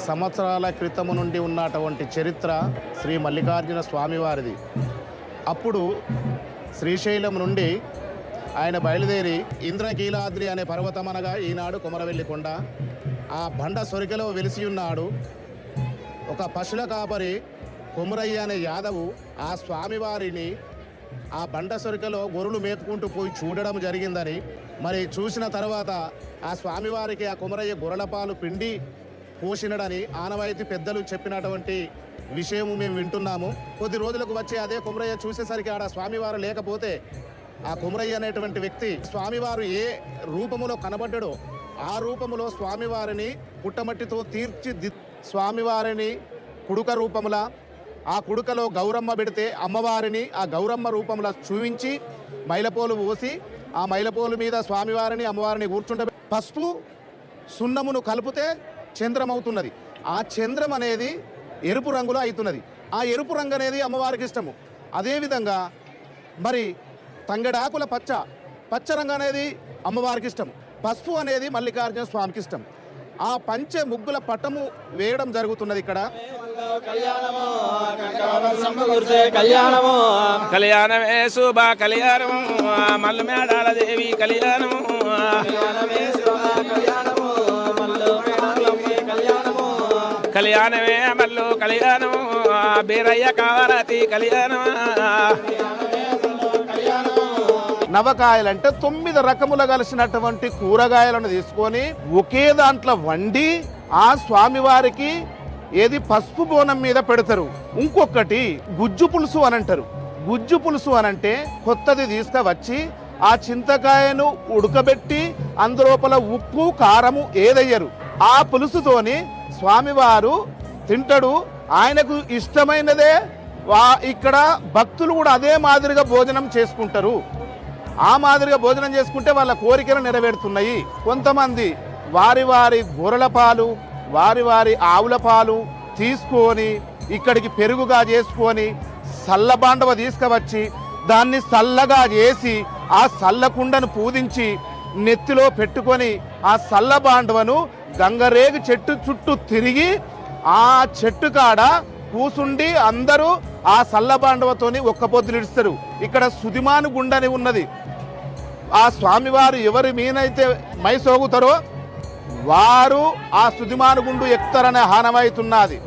సంవత్సరాల క్రితము నుండి ఉన్నటువంటి చరిత్ర శ్రీ మల్లికార్జున స్వామివారిది. అప్పుడు శ్రీశైలం నుండి ఆయన బయలుదేరి ఇంద్రకీలాద్రి అనే పర్వతం అనగా ఈనాడు కొమరవెల్లి కొండ, ఆ బండ సొరికలో వెలిసి ఉన్నాడు. ఒక పశుల కాపరి కొమరయ్య అనే యాదవు ఆ స్వామివారిని ఆ బండ సొరికలో గొర్రెలు మేపుకుంటూ పోయి చూడడం జరిగిందని, మరి చూసిన తర్వాత ఆ స్వామివారికి ఆ కొమరయ్య గొర్రెల పాలు పిండి పోషినడని ఆనవాయితీ పెద్దలు చెప్పినటువంటి విషయము మేము వింటున్నాము. కొద్ది రోజులకు వచ్చి అదే కొమరయ్య చూసేసరికి ఆడ స్వామివారు లేకపోతే ఆ కొమరయ్య అనేటువంటి వ్యక్తి స్వామివారు ఏ రూపములో కనబడ్డాడో ఆ రూపములో స్వామివారిని పుట్టమట్టితో స్వామివారిని కుడుక రూపముల, ఆ కుడుకలో గౌరమ్మ పెడితే అమ్మవారిని ఆ గౌరమ్మ రూపంలో చూపించి మైలపోలు పోసి ఆ మైలపోలు మీద స్వామివారిని అమ్మవారిని కూర్చుంటే పసుపు సున్నమును కలిపితే చంద్రం అవుతున్నది. ఆ చంద్రం అనేది ఎరుపు రంగులో అవుతున్నది. ఆ ఎరుపు రంగు అనేది అమ్మవారికి ఇష్టము. అదేవిధంగా మరి తంగడాకుల పచ్చ రంగు అనేది అమ్మవారికి ఇష్టం. పసుపు అనేది మల్లికార్జున స్వామికి ఇష్టం. ఆ పంచె ముగ్గుల పటము వేయడం జరుగుతున్నది ఇక్కడ. కళ్యాణమే శుభ కళ్యాణము మల్లు మేడాల దేవి కళ్యాణము, కళ్యాణమే మల్లు కళ్యాణము బీరయ్య కావరాతి కళ్యాణము. నవకాయలంటే 9 రకములు కలిసినటువంటి కూరగాయలను తీసుకొని ఒకే దాంట్లో వండి ఆ స్వామివారికి ఏది పసుపు బోనం మీద పెడతారు. ఇంకొకటి గుజ్జు పులుసు అని అంటారు. గుజ్జు పులుసు అనంటే కొత్తది తీసుకువచ్చి ఆ చింతకాయను ఉడకబెట్టి అందులోపల ఉప్పు కారము ఏదయ్యరు ఆ పులుసుతోని స్వామివారు తింటాడు. ఆయనకు ఇష్టమైనదే ఇక్కడ భక్తులు కూడా అదే మాదిరిగా భోజనం చేసుకుంటారు. ఆ మాదిరిగా భోజనం చేసుకుంటే వాళ్ళ కోరికలు నెరవేరుతున్నాయి. కొంతమంది వారి వారి గొర్రెల పాలు వారి వారి ఆవుల పాలు తీసుకొని ఇక్కడికి పెరుగుగా చేసుకొని సల్లబాండవ తీసుకువచ్చి దాన్ని సల్లగా చేసి ఆ సల్లకుండను పూజించి నెత్తిలో పెట్టుకొని ఆ సల్లబాండవను గంగరేగు చెట్టు చుట్టూ తిరిగి ఆ చెట్టు కాడ కూసుండి అందరూ ఆ సల్లబాండవతోని ఒక్క పొద్దులు ఇస్తారు. ఇక్కడ సుదిమాను గుండని ఉన్నది. ఆ స్వామివారు ఎవరి మీనైతే మైసోగుతారో వారు ఆ సుదిమాను గుండు ఎక్కుతారనే హానమైతున్నది.